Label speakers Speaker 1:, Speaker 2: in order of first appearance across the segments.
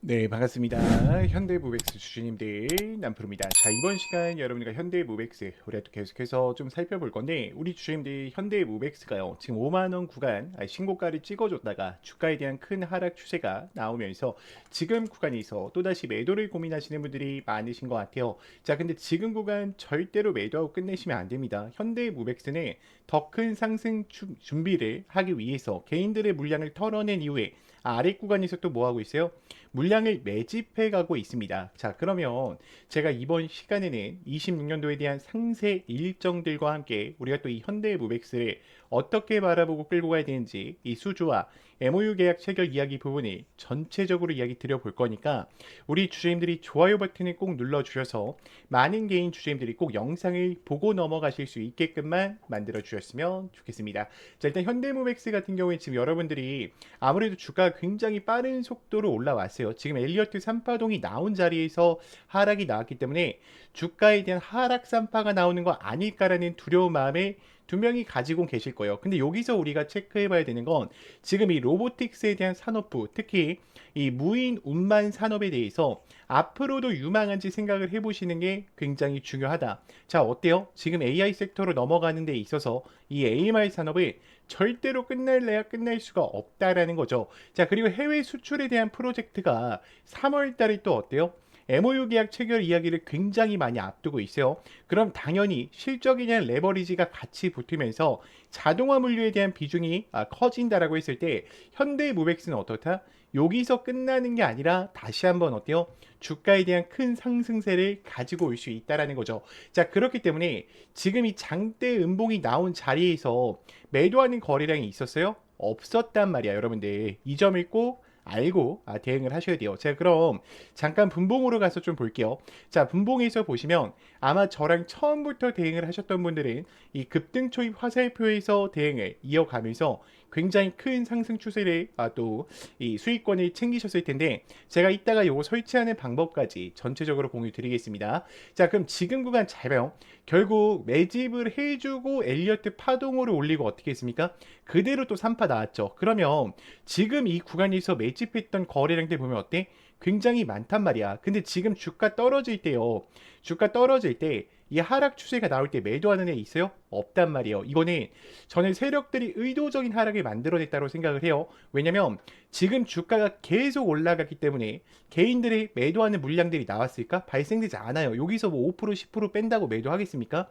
Speaker 1: 네, 반갑습니다. 현대무백스 주주님들 남프로입니다. 자, 이번 시간 여러분들과 현대무백스 우리가 또 계속해서 좀 살펴볼 건데, 우리 주주님들 현대무백스가요 지금 5만 원 구간 신고가를 찍어줬다가 주가에 대한 큰 하락 추세가 나오면서 지금 구간에서 또다시 매도를 고민하시는 분들이 많으신 것 같아요. 자, 근데 지금 구간 절대로 매도하고 끝내시면 안 됩니다. 현대무백스는 더 큰 상승 준비를 하기 위해서 개인들의 물량을 털어낸 이후에 아래 구간에서 또 뭐 하고 있어요? 물량을 매집해 가고 있습니다. 자, 그러면 제가 이번 시간에는 26년도에 대한 상세 일정들과 함께 우리가 또 이 현대무백스를 어떻게 바라보고 끌고 가야 되는지 이 수주와 MOU 계약 체결 이야기 부분을 전체적으로 이야기 드려볼 거니까 우리 주주님들이 좋아요 버튼을 꼭 눌러주셔서 많은 개인 주주님들이 꼭 영상을 보고 넘어가실 수 있게끔만 만들어 주셨으면 좋겠습니다. 자, 일단 현대무백스 같은 경우에 지금 여러분들이 아무래도 주가가 굉장히 빠른 속도로 올라왔어요. 지금 엘리어트 3파동이 나온 자리에서 하락이 나왔기 때문에 주가에 대한 하락 3파가 나오는 거 아닐까라는 두려운 마음에 두 명이 가지고 계실 거예요. 근데 여기서 우리가 체크해 봐야 되는 건 지금 이 로보틱스에 대한 산업부, 특히 이 무인 운만 산업에 대해서 앞으로도 유망한지 생각을 해보시는 게 굉장히 중요하다. 자, 어때요? 지금 AI 섹터로 넘어가는 데 있어서 이 AMR 산업을 절대로 끝낼래야 끝낼 수가 없다라는 거죠. 자, 그리고 해외 수출에 대한 프로젝트가 3월 달에 또 어때요? MOU 계약 체결 이야기를 굉장히 많이 앞두고 있어요. 그럼 당연히 실적이냐 레버리지가 같이 붙으면서 자동화 물류에 대한 비중이 커진다라고 했을 때 현대무백스는 어떻다? 여기서 끝나는 게 아니라 다시 한번 어때요? 주가에 대한 큰 상승세를 가지고 올 수 있다라는 거죠. 자, 그렇기 때문에 지금 이 장대 음봉이 나온 자리에서 매도하는 거래량이 있었어요? 없었단 말이야, 여러분들. 이 점을 꼭 알고 대응을 하셔야 돼요. 제가 그럼 잠깐 분봉으로 가서 좀 볼게요. 자, 분봉에서 보시면 아마 저랑 처음부터 대응을 하셨던 분들은 이 급등 초입 화살표에서 대응을 이어가면서 굉장히 큰 상승 추세를 또 이 수익권을 챙기셨을 텐데 제가 이따가 요거 설치하는 방법까지 전체적으로 공유 드리겠습니다. 자, 그럼 지금 구간 잘 봐요. 결국 매집을 해주고 엘리어트 파동으로 올리고 어떻게 했습니까? 그대로 또 3파 나왔죠. 그러면 지금 이 구간에서 매집했던 거래량들 보면 어때? 굉장히 많단 말이야. 근데 지금 주가 떨어질 때요. 주가 떨어질 때 이 하락 추세가 나올 때 매도하는 애 있어요? 없단 말이에요. 이거는 저는 세력들이 의도적인 하락을 만들어냈다고 생각을 해요. 왜냐면 지금 주가가 계속 올라갔기 때문에 개인들이 매도하는 물량들이 나왔을까? 발생되지 않아요. 여기서 뭐 5% 10% 뺀다고 매도하겠습니까?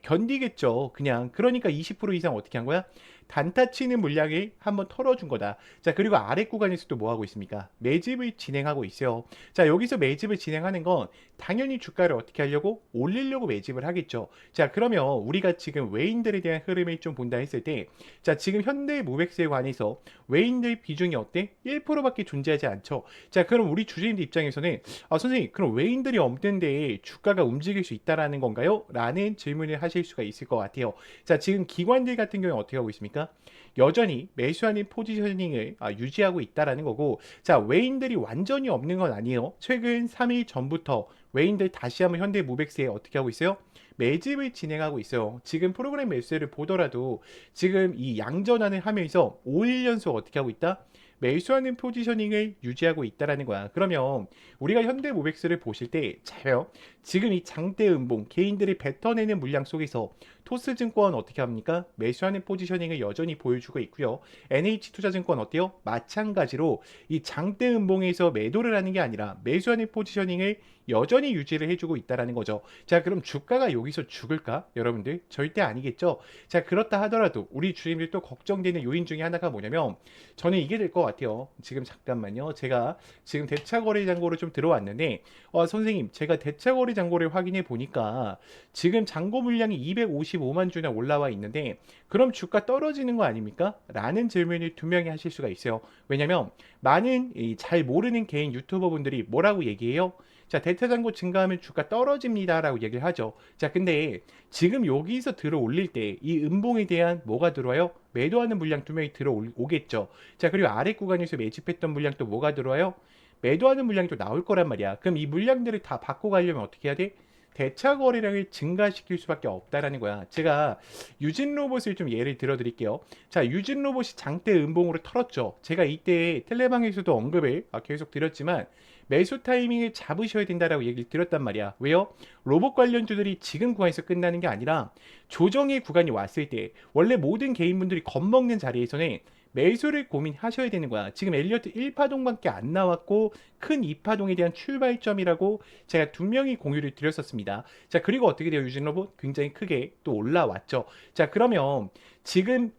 Speaker 1: 견디겠죠. 그냥 그러니까 20% 이상 어떻게 한 거야? 단타 치는 물량을 한번 털어준 거다. 자, 그리고 아래 구간에서 또 뭐 하고 있습니까? 매집을 진행하고 있어요. 자, 여기서 매집을 진행하는 건 당연히 주가를 어떻게 하려고? 올리려고 매집을 하겠죠. 자, 그러면 우리가 지금 외인들에 대한 흐름을 좀 본다 했을 때, 자, 지금 현대무백스에 관해서 외인들 비중이 어때? 1%밖에 존재하지 않죠. 자, 그럼 우리 주주님들 입장에서는 선생님, 그럼 외인들이 없는데 주가가 움직일 수 있다라는 건가요? 라는 질문을 하실 수가 있을 것 같아요. 자, 지금 기관들 같은 경우에 어떻게 하고 있습니까? 여전히 매수하는 포지셔닝을 유지하고 있다라는 거고, 자, 외인들이 완전히 없는 건 아니에요. 최근 3일 전부터 외인들 다시 한번 현대무백스에 어떻게 하고 있어요? 매집을 진행하고 있어요. 지금 프로그램 매수를 보더라도 지금 이 양전환을 하면서 5일 연속 어떻게 하고 있다? 매수하는 포지셔닝을 유지하고 있다라는 거야. 그러면 우리가 현대모백스를 보실 때 자요. 지금 이 장대 음봉 개인들이 뱉어내는 물량 속에서 토스증권 어떻게 합니까? 매수하는 포지셔닝을 여전히 보여주고 있고요. NH투자증권 어때요? 마찬가지로 이 장대 음봉에서 매도를 하는 게 아니라 매수하는 포지셔닝을 여전히 유지를 해주고 있다라는 거죠. 자, 그럼 주가가 여기서 죽을까? 여러분들 절대 아니겠죠. 자, 그렇다 하더라도 우리 주님들 또 걱정되는 요인 중에 하나가 뭐냐면 저는 이게 될 것 같아요. 지금 잠깐만요. 제가 지금 대차거래 잔고로 좀 들어왔는데 선생님 제가 대차거래 잔고를 확인해 보니까 지금 잔고 물량이 255만 주나 올라와 있는데 그럼 주가 떨어지는 거 아닙니까? 라는 질문을 두 명이 하실 수가 있어요. 왜냐면 많은 잘 모르는 개인 유튜버 분들이 뭐라고 얘기해요? 자, 대차잔고 증가하면 주가 떨어집니다 라고 얘기를 하죠. 자, 근데 지금 여기서 들어 올릴 때 이 음봉에 대한 뭐가 들어와요? 매도하는 물량 두 명이 들어오겠죠. 자, 그리고 아래 구간에서 매집했던 물량 또 뭐가 들어와요? 매도하는 물량이 또 나올 거란 말이야. 그럼 이 물량들을 다 받고 가려면 어떻게 해야 돼? 대차 거래량을 증가시킬 수밖에 없다라는 거야. 제가 유진 로봇을 좀 예를 들어 드릴게요. 자, 유진 로봇이 장대 음봉으로 털었죠. 제가 이때 텔레방에서도 언급을 계속 드렸지만 매수 타이밍을 잡으셔야 된다라고 얘기를 드렸단 말이야. 왜요? 로봇 관련주들이 지금 구간에서 끝나는 게 아니라 조정의 구간이 왔을 때 원래 모든 개인분들이 겁먹는 자리에서는 매수를 고민하셔야 되는 거야. 지금 엘리어트 1파동밖에 안 나왔고 큰 2파동에 대한 출발점이라고 제가 분명히 공유를 드렸었습니다. 자, 그리고 어떻게 돼요? 유진 로봇 굉장히 크게 또 올라왔죠. 자, 그러면 지금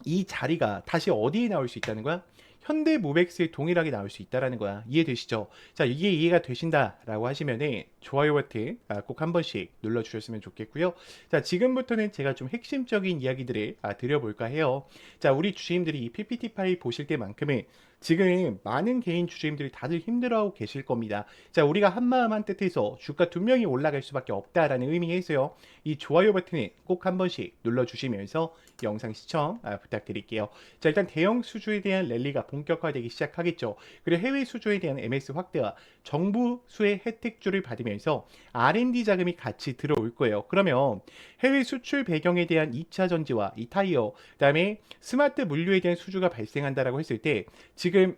Speaker 1: 이 자리가 다시 어디에 나올 수 있다는 거야? 현대모백스에 동일하게 나올 수 있다라는 거야. 이해되시죠? 자, 이게 이해가 되신다라고 하시면은 좋아요 버튼 꼭 한 번씩 눌러주셨으면 좋겠고요. 자, 지금부터는 제가 좀 핵심적인 이야기들을 드려볼까 해요. 자, 우리 주주님들이 이 PPT 파일 보실 때만큼은 지금 많은 개인 주주님들이 다들 힘들어하고 계실 겁니다. 자, 우리가 한마음 한뜻해서 주가 두 명이 올라갈 수밖에 없다라는 의미에서요. 이 좋아요 버튼을 꼭 한 번씩 눌러주시면서 영상 시청 부탁드릴게요. 자, 일단 대형 수주에 대한 랠리가 본격화되기 시작하겠죠. 그리고 해외 수주에 대한 MS 확대와 정부 수의 혜택주를 받으면서 R&D 자금이 같이 들어올 거예요. 그러면 해외 수출 배경에 대한 2차 전지와 이 타이어, 그다음에 스마트 물류에 대한 수주가 발생한다라고 했을 때 지금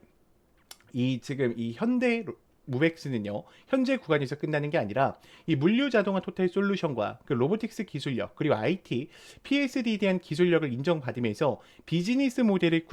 Speaker 1: 이 현대 무벡스는요, 현재 구간에서 끝나는 게 아니라 이 물류 자동화 토탈 솔루션과 그 로보틱스 기술력 그리고 IT, PSD에 대한 기술력을 인정받으면서 비즈니스 모델을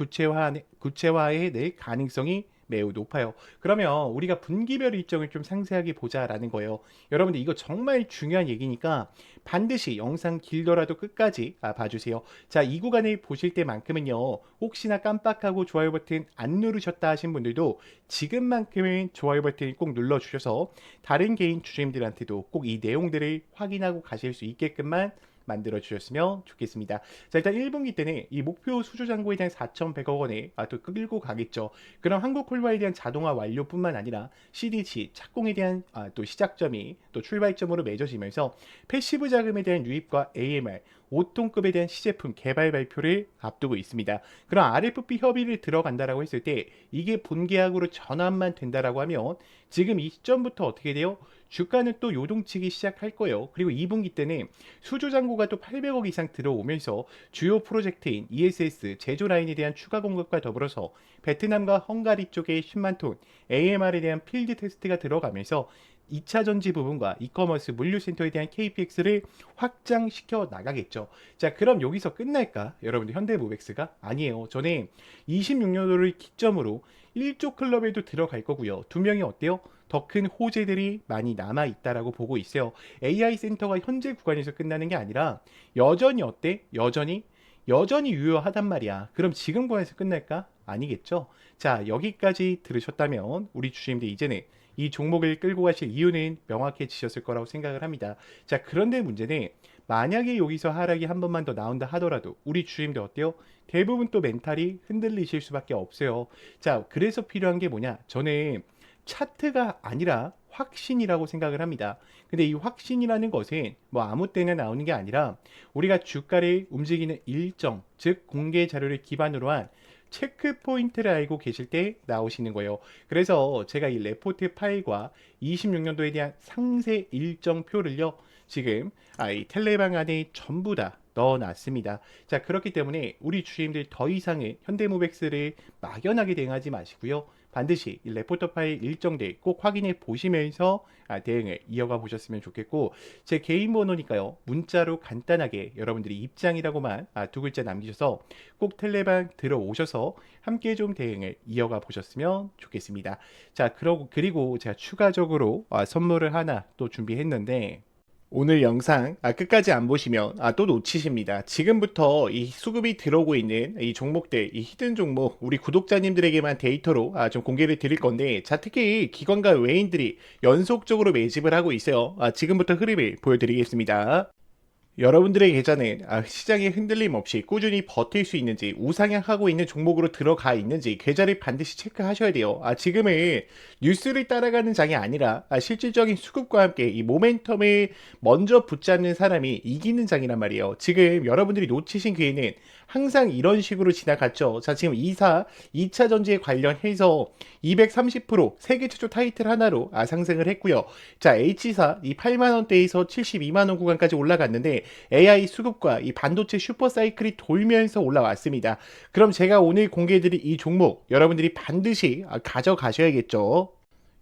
Speaker 1: 구체화해낼 가능성이 매우 높아요. 그러면 우리가 분기별 일정을 좀 상세하게 보자라는 거예요. 여러분들 이거 정말 중요한 얘기니까 반드시 영상 길더라도 끝까지 봐주세요. 자, 이 구간을 보실 때만큼은요, 혹시나 깜빡하고 좋아요 버튼 안 누르셨다 하신 분들도 지금만큼은 좋아요 버튼 꼭 눌러주셔서 다른 개인 주주님들한테도 꼭 이 내용들을 확인하고 가실 수 있게끔만 만들어 주셨으면 좋겠습니다. 자, 일단 1분기 때는 이 목표 수주 잔고에 대한 4,100억 원에 또 끌고 가겠죠. 그럼 한국콜바에 대한 자동화 완료뿐만 아니라 CDC 착공에 대한 또 시작점이 또 출발점으로 맺어지면서 패시브 자금에 대한 유입과 AMR 5톤급에 대한 시제품 개발 발표를 앞두고 있습니다. 그럼 RFP 협의를 들어간다라고 했을 때 이게 본계약으로 전환만 된다라고 하면 지금 이 시점부터 어떻게 돼요? 주가는 또 요동치기 시작할 거예요. 그리고 2분기 때는 수주 잔고가 또 800억 이상 들어오면서 주요 프로젝트인 ESS 제조 라인에 대한 추가 공급과 더불어서 베트남과 헝가리 쪽에 10만 톤 AMR에 대한 필드 테스트가 들어가면서 2차 전지 부분과 이커머스 물류센터에 대한 KPX를 확장시켜 나가겠죠. 자, 그럼 여기서 끝날까? 여러분들 현대모백스가? 아니에요. 저는 26년도를 기점으로 1조 클럽에도 들어갈 거고요. 두 명이 어때요? 더 큰 호재들이 많이 남아 있다라고 보고 있어요. AI 센터가 현재 구간에서 끝나는 게 아니라 여전히 어때? 여전히 유효하단 말이야. 그럼 지금 구간에서 끝날까? 아니겠죠. 자, 여기까지 들으셨다면 우리 주주님들 이제는 이 종목을 끌고 가실 이유는 명확해지셨을 거라고 생각을 합니다. 자, 그런데 문제는 만약에 여기서 하락이 한 번만 더 나온다 하더라도 우리 주주님들 어때요? 대부분 또 멘탈이 흔들리실 수밖에 없어요. 자, 그래서 필요한 게 뭐냐? 저는 차트가 아니라 확신이라고 생각을 합니다. 근데 이 확신이라는 것은 뭐 아무 때나 나오는 게 아니라 우리가 주가를 움직이는 일정, 즉 공개 자료를 기반으로 한 체크 포인트를 알고 계실 때 나오시는 거예요. 그래서 제가 이 레포트 파일과 26년도에 대한 상세 일정표를요, 지금 이 텔레방 안에 전부 다 넣어놨습니다. 자, 그렇기 때문에 우리 주주님들 더 이상의 현대모백스를 막연하게 대응하지 마시고요. 반드시 이 레포터 파일 일정들 꼭 확인해 보시면서 대응을 이어가 보셨으면 좋겠고, 제 개인 번호니까요, 문자로 간단하게 여러분들이 입장이라고만 두 글자 남기셔서 꼭 텔레방 들어오셔서 함께 좀 대응을 이어가 보셨으면 좋겠습니다. 자, 그리고 제가 추가적으로 선물을 하나 또 준비했는데, 오늘 영상 끝까지 안 보시면 또 놓치십니다. 지금부터 이 수급이 들어오고 있는 이 종목들, 이 히든 종목, 우리 구독자님들에게만 데이터로 좀 공개를 드릴 건데, 자, 특히 기관과 외인들이 연속적으로 매집을 하고 있어요. 지금부터 흐름을 보여드리겠습니다. 여러분들의 계좌는 시장의 흔들림 없이 꾸준히 버틸 수 있는지, 우상향하고 있는 종목으로 들어가 있는지 계좌를 반드시 체크하셔야 돼요. 지금은 뉴스를 따라가는 장이 아니라 실질적인 수급과 함께 이 모멘텀을 먼저 붙잡는 사람이 이기는 장이란 말이에요. 지금 여러분들이 놓치신 기회는 항상 이런 식으로 지나갔죠. 자, 지금 2차 전지에 관련해서 230% 세계 최초 타이틀 하나로 상승을 했고요. 자, H사 이 8만 원대에서 72만 원 구간까지 올라갔는데 AI 수급과 이 반도체 슈퍼 사이클이 돌면서 올라왔습니다. 그럼 제가 오늘 공개해드릴 이 종목 여러분들이 반드시 가져가셔야겠죠.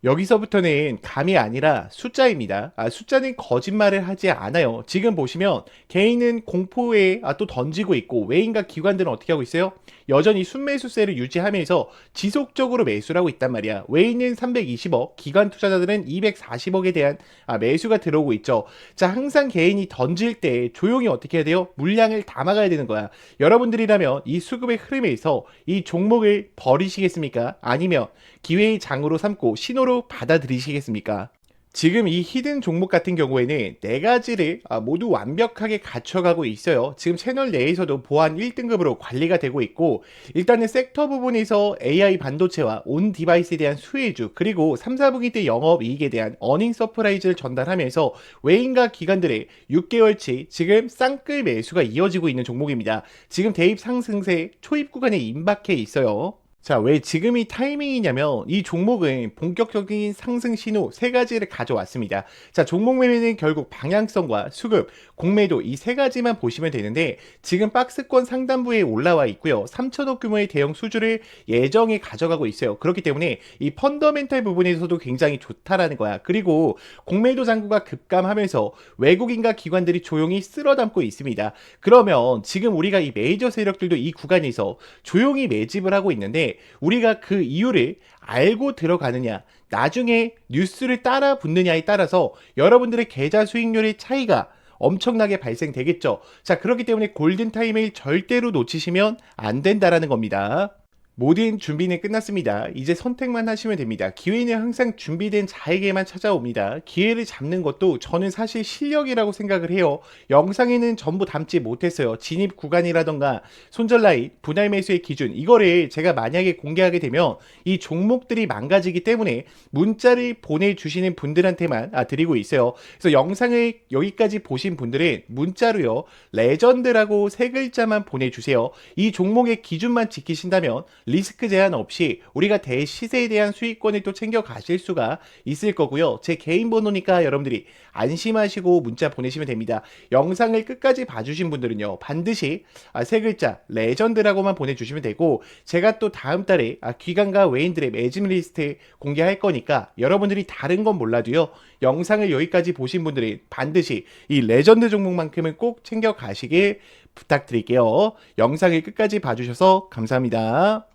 Speaker 1: 여기서부터는 감이 아니라 숫자입니다. 숫자는 거짓말을 하지 않아요. 지금 보시면 개인은 공포에 또 던지고 있고 외인과 기관들은 어떻게 하고 있어요? 여전히 순매수세를 유지하면서 지속적으로 매수를 하고 있단 말이야. 외인은 320억, 기관 투자자들은 240억에 대한 매수가 들어오고 있죠. 자, 항상 개인이 던질 때 조용히 어떻게 해야 돼요? 물량을 담아가야 되는 거야. 여러분들이라면 이 수급의 흐름에서 이 종목을 버리시겠습니까? 아니면 기회의 장으로 삼고 신호로 받아들이시겠습니까? 지금 이 히든 종목 같은 경우에는 네 가지를 모두 완벽하게 갖춰가고 있어요. 지금 채널 내에서도 보안 1등급으로 관리가 되고 있고, 일단은 섹터 부분에서 AI 반도체와 온 디바이스에 대한 수혜주, 그리고 3, 4분기 때 영업이익에 대한 어닝 서프라이즈를 전달하면서 외인과 기관들의 6개월치 지금 쌍끌 매수가 이어지고 있는 종목입니다. 지금 대입 상승세 초입 구간에 임박해 있어요. 자, 왜 지금이 타이밍이냐면 이 종목은 본격적인 상승 신호 세 가지를 가져왔습니다. 자, 종목 매매는 결국 방향성과 수급, 공매도 이 세 가지만 보시면 되는데 지금 박스권 상단부에 올라와 있고요. 3천억 규모의 대형 수주를 예정에 가져가고 있어요. 그렇기 때문에 이 펀더멘탈 부분에서도 굉장히 좋다라는 거야. 그리고 공매도 잔고가 급감하면서 외국인과 기관들이 조용히 쓸어담고 있습니다. 그러면 지금 우리가 이 메이저 세력들도 이 구간에서 조용히 매집을 하고 있는데 우리가 그 이유를 알고 들어가느냐, 나중에 뉴스를 따라 붙느냐에 따라서 여러분들의 계좌 수익률의 차이가 엄청나게 발생되겠죠. 자, 그렇기 때문에 골든타임을 절대로 놓치시면 안 된다라는 겁니다. 모든 준비는 끝났습니다. 이제 선택만 하시면 됩니다. 기회는 항상 준비된 자에게만 찾아옵니다. 기회를 잡는 것도 저는 사실 실력이라고 생각을 해요. 영상에는 전부 담지 못했어요. 진입 구간이라던가 손절 라인, 분할 매수의 기준, 이거를 제가 만약에 공개하게 되면 이 종목들이 망가지기 때문에 문자를 보내주시는 분들한테만 드리고 있어요. 그래서 영상을 여기까지 보신 분들은 문자로요, 레전드라고 세 글자만 보내주세요. 이 종목의 기준만 지키신다면 리스크 제한 없이 우리가 대시세에 대한 수익권을 또 챙겨 가실 수가 있을 거고요. 제 개인 번호니까 여러분들이 안심하시고 문자 보내시면 됩니다. 영상을 끝까지 봐주신 분들은요, 반드시 세 글자 레전드라고만 보내주시면 되고, 제가 또 다음 달에 기관과 외인들의 매집 리스트 공개할 거니까 여러분들이 다른 건 몰라도요, 영상을 여기까지 보신 분들이 반드시 이 레전드 종목만큼은 꼭 챙겨 가시길 부탁드릴게요. 영상을 끝까지 봐주셔서 감사합니다.